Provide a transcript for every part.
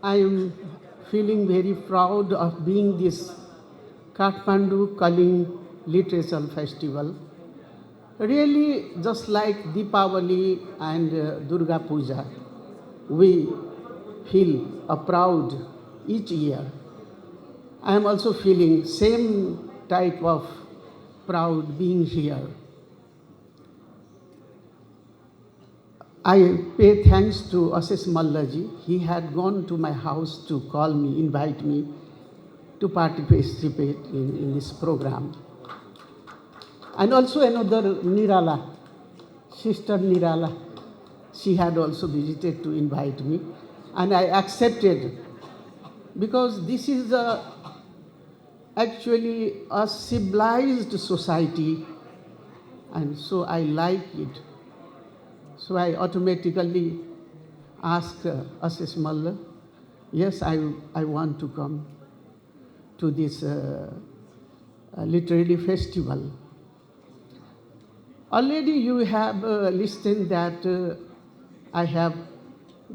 I am feeling very proud of being this Kathmandu Kaling Literature Festival. Really, just like Deepavali and Durga Puja, we feel a proud each year. I am also feeling same type of proud being here. I pay thanks to Ashish Mallaji. He had gone to my house to call me, invite me to participate in this program. And also another Nirala, Sister Nirala, she had also visited to invite me, and I accepted because this is actually a civilized society, and so I like it. So I automatically asked Ashish Malla, yes, I want to come to this literary festival. Already you have listened that I have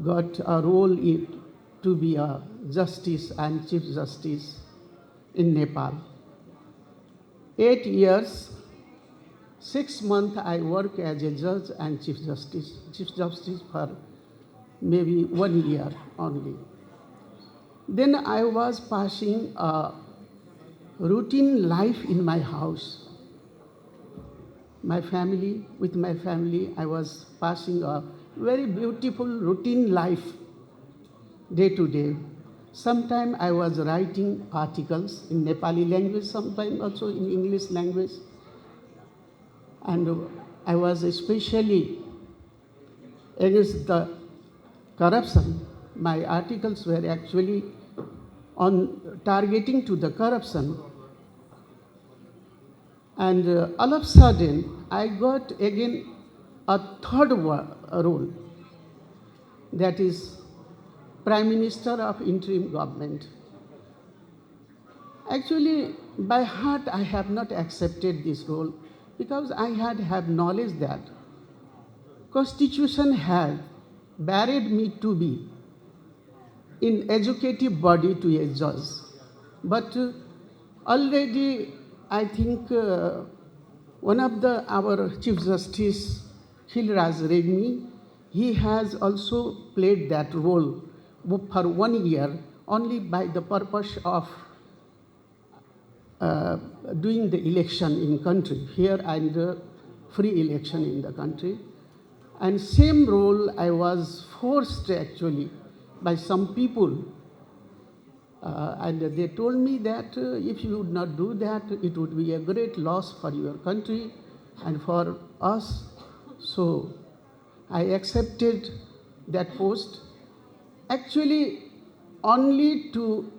got a role to be a justice and chief justice in Nepal. 8 years, 6 months I work as a judge and chief justice for maybe 1 year only. Then I was passing a routine life in my house. With my family, I was passing a very beautiful routine life day to day. Sometimes I was writing articles in Nepali language, sometimes also in English language. And I was especially against the corruption. My articles were actually on targeting to the corruption. And all of a sudden, I got again a third role, that is Prime Minister of Interim Government. Actually, by heart, I have not accepted this role because I had knowledge that Constitution had barred me to be in educative body to a judge. But already I think one of our Chief Justice, Khilraj Regmi, he has also played that role for 1 year only by the purpose of doing the election in country, here and free election in the country. And same role I was forced actually by some people. And they told me that if you would not do that, it would be a great loss for your country and for us. So I accepted that post, actually only to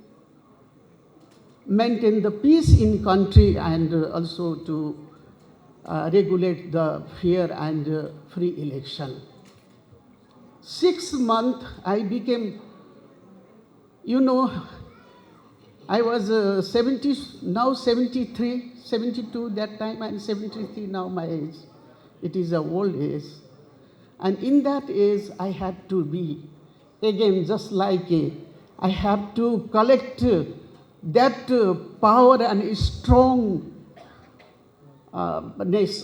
maintain the peace in country and also to regulate the fair and free election. 6 months I became, I was 70, now 73, 72 that time, and 73 now my age. It is an old age. And in that age, I had to be, again, just like I have to collect that power and strongness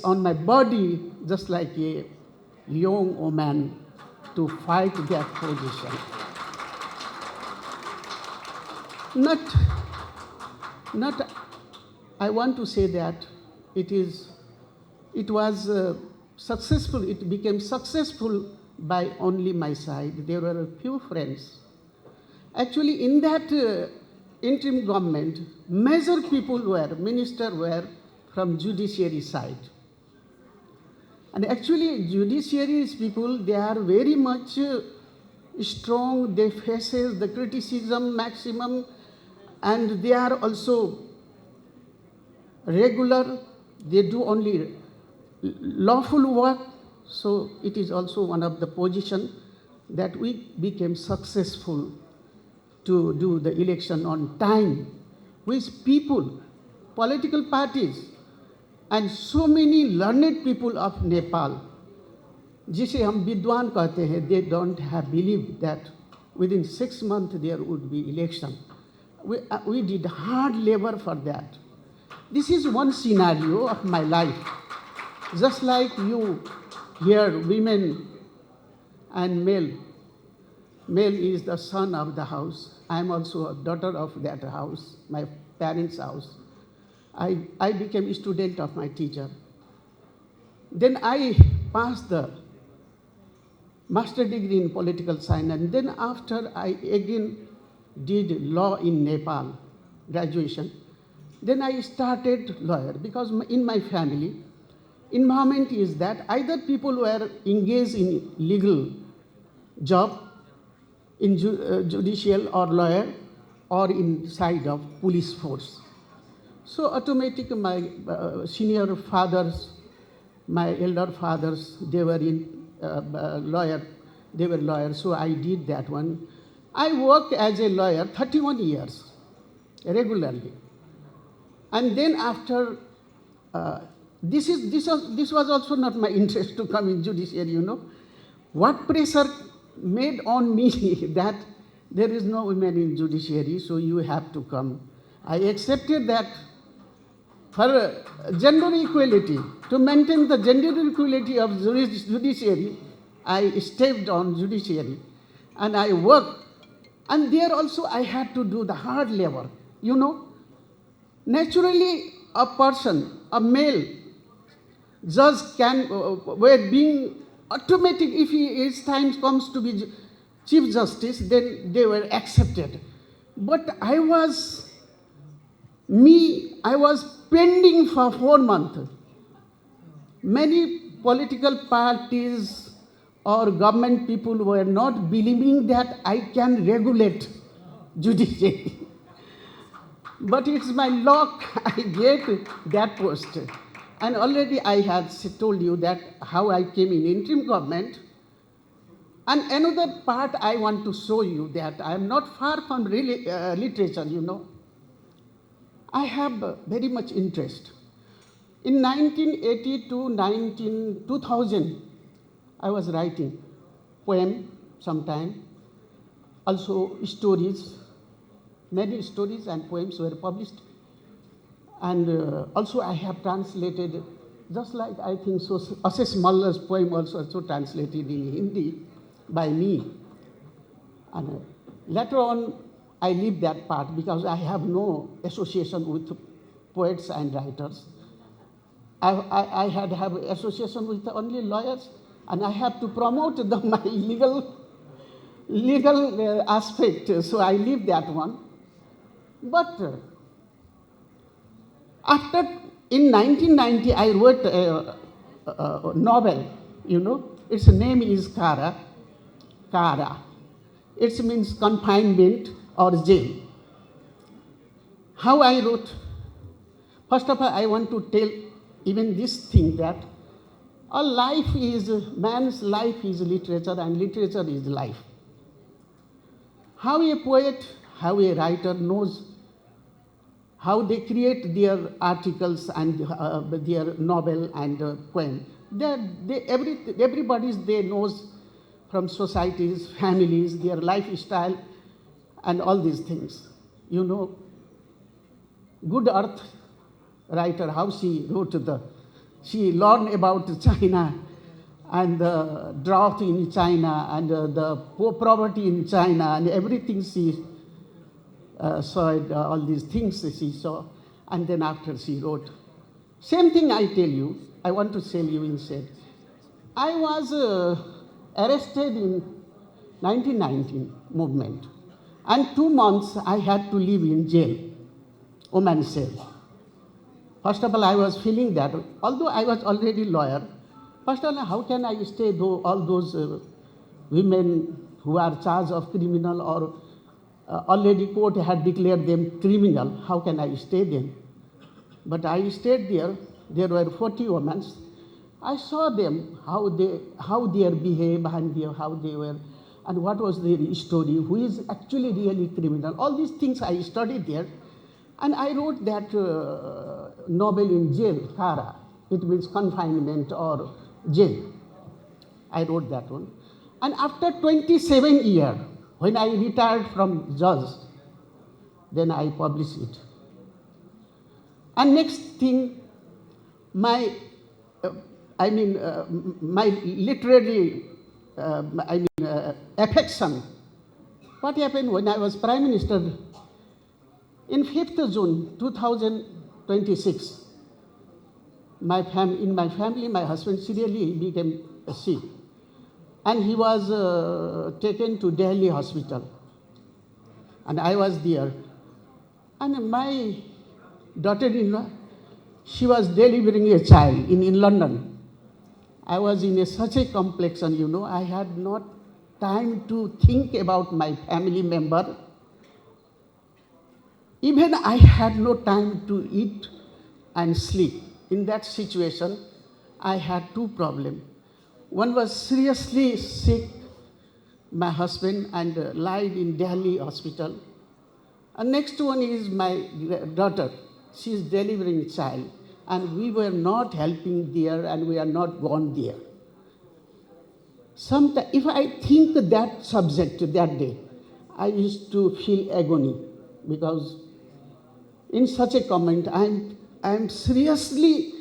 on my body, just like a young woman, to fight that position. Not, I want to say that it was successful, it became successful by only my side. There were a few friends. Actually, in that interim government, major ministers were from judiciary side. And actually, judiciary's people, they are very much strong, they faces the criticism maximum, and they are also regular, they do only lawful work. So it is also one of the position that we became successful to do the election on time, which people, political parties, and so many learned people of Nepal, जिसे हम विद्वान कहते हैं, they don't have believed that within 6 months there would be election. We did hard labor for that. This is one scenario of my life. Just like you hear women and male. Male is the son of the house. I am also a daughter of that house, my parents' house. I became a student of my teacher. Then I passed the master degree in political science, and then after I again did law in Nepal, graduation. Then I started lawyer because in my family, environment is that either people were engaged in legal job, in judicial or lawyer, or inside of police force. So automatically my senior fathers, my elder fathers, they were in lawyer. They were lawyers, so I did that one. I worked as a lawyer 31 years, regularly. And then after, this was also not my interest to come in judiciary, you know. What pressure made on me that there is no women in judiciary, so you have to come. I accepted that for gender equality, to maintain the gender equality of judiciary, I stepped on judiciary and I worked. And there also I had to do the hard labor, you know. Naturally, a person, a male judge can, where being automatic, if his time comes to be Chief Justice, then they were accepted. But I was pending for 4 months. Many political parties or government people were not believing that I can regulate judiciary. But it's my luck, I get that post. And already I had told you that how I came in interim government. And another part I want to show you that I am not far from really, literature, you know. I have very much interest. In 1980 to 2000, I was writing poem sometime, also stories. Many stories and poems were published. And also I have translated, just like I think so, Ashish Mallar's poem also translated in Hindi by me. And later on, I leave that part because I have no association with poets and writers. I had association with only lawyers, and I have to promote my legal aspect, so I leave that one. But after, in 1990, I wrote a novel, you know. Its name is Kara. It means confinement or jail. How I wrote? First of all, I want to tell even this thing that man's life is literature and literature is life. How a poet, how a writer knows how they create their articles and their novel and poem. Everybody knows from societies, families, their lifestyle, and all these things. You know, Good Earth writer, how she wrote she learned about China and the drought in China and the poverty in China and everything she saw, all these things she saw, and then after she wrote. Same thing I tell you, I want to tell you instead. I was arrested in 1919 movement, and 2 months I had to live in jail, women's cell. First of all, I was feeling that, although I was already lawyer, first of all, how can I stay though all those women who are charged of criminal or already court had declared them criminal, how can I stay there? But I stayed there. There were 40 women. I saw them, how they behave and how they were, and what was their story, who is actually really criminal. All these things I studied there. And I wrote that novel in jail, Kara. It means confinement or jail. I wrote that one. And after 27 years, When I retired from judge, then I published it. And next thing, my my literary affection. What happened when I was Prime Minister? In 5th June 2026, in my family, my husband seriously became sick. And he was taken to Delhi hospital. And I was there. And my daughter-in-law, she was delivering a child in London. I was in such a complexion, I had not time to think about my family member. Even I had no time to eat and sleep. In that situation, I had two problems. One was seriously sick, my husband, and lied in Delhi hospital. And next one is my daughter. She is delivering child. And we were not helping there, and we are not gone there. Sometimes, if I think that subject that day, I used to feel agony, because in such a comment, I'm seriously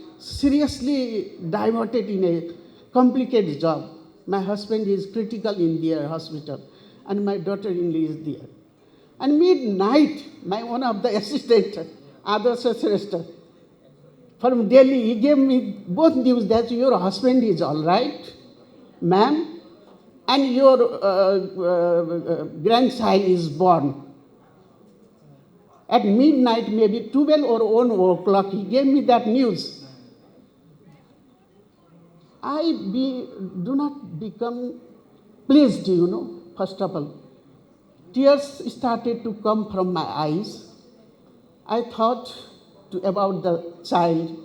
diverted in a complicated job. My husband is critical in their hospital, and my daughter-in-law is there. And midnight, one of the assistants, Adarsh Shrestha, from Delhi, he gave me both news that your husband is all right, ma'am, and your grandchild is born. At midnight, maybe 12 or 1 o'clock, he gave me that news. I do not become pleased, first of all. Tears started to come from my eyes. I thought about the child,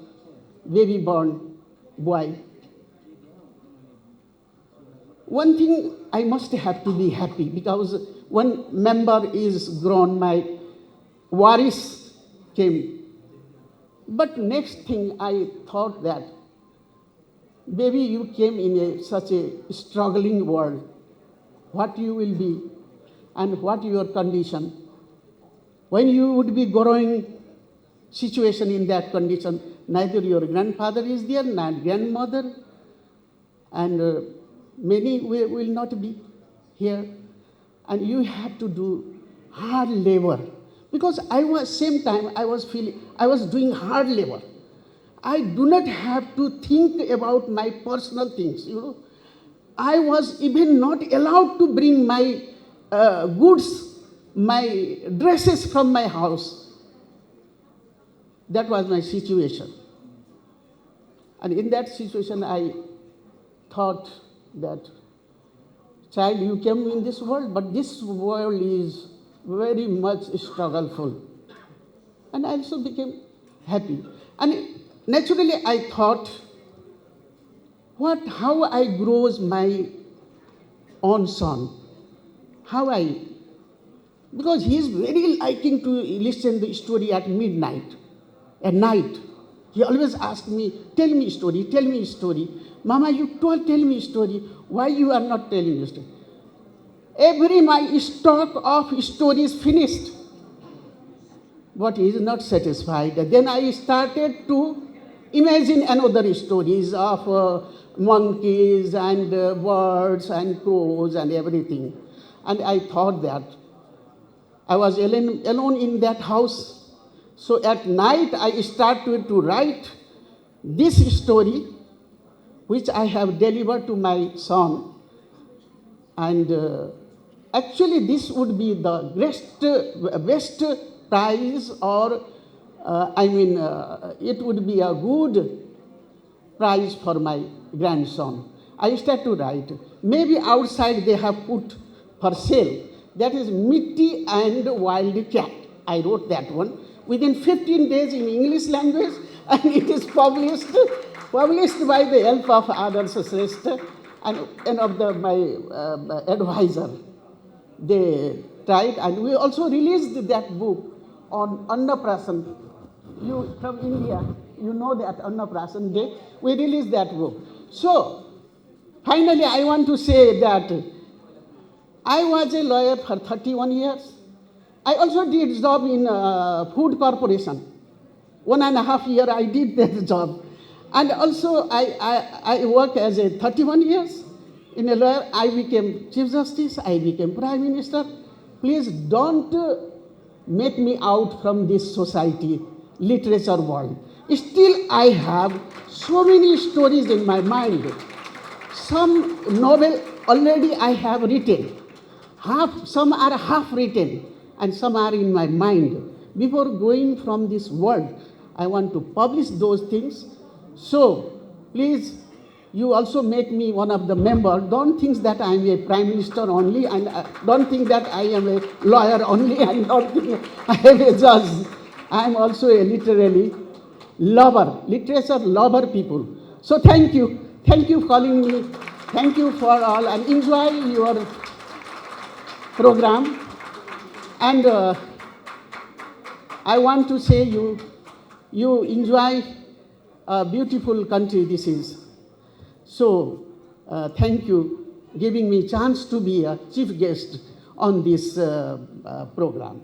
baby born boy. One thing, I must have to be happy, because one member is grown, my waris came. But next thing, I thought that, baby, you came in such a struggling world. What you will be and what your condition. When you would be growing situation in that condition, neither your grandfather is there, nor grandmother, and many will not be here. And you have to do hard labor. Because I was doing hard labor. I do not have to think about my personal things, I was even not allowed to bring my goods, my dresses from my house. That was my situation. And in that situation, I thought that, child, you came in this world, but this world is very much struggleful. And I also became happy. And naturally, I thought, how I grows my own son. Because he is very liking to listen the story at midnight, at night. He always asks me, tell me a story. Mama, you tell me a story. Why you are not telling a story? My stock of stories finished. But he is not satisfied. Then I started to imagine another stories of monkeys and birds and crows and everything. And I thought that I was alone in that house. So at night I started to write this story, which I have delivered to my son. And actually this would be the best prize, or it would be a good prize for my grandson. I started to write. Maybe outside they have put for sale. That is Mitty and Wild Cat. I wrote that one within 15 days in English language, and it is published by the help of Adarsh Shrestha and of my advisor. They tried, and we also released that book on Annaprasan. You from India, you know that Annaprasan Day, we released that book. So, finally I want to say that I was a lawyer for 31 years. I also did job in food corporation. 1.5 years I did that job. And also I work as a 31 years in a lawyer. I became Chief Justice, I became Prime Minister. Please don't make me out from this society, literature world. Still I have so many stories in my mind. Some novel already I have written. Some are half written and some are in my mind. Before going from this world, I want to publish those things. So, please, you also make me one of the members. Don't think that I am a prime minister only, and don't think that I am a lawyer only, and don't think I am a judge. I am also a literary lover, literature lover people. So thank you. Thank you for calling me. Thank you for all, and enjoy your program. And I want to say you enjoy a beautiful country this is. So thank you giving me chance to be a chief guest on this program.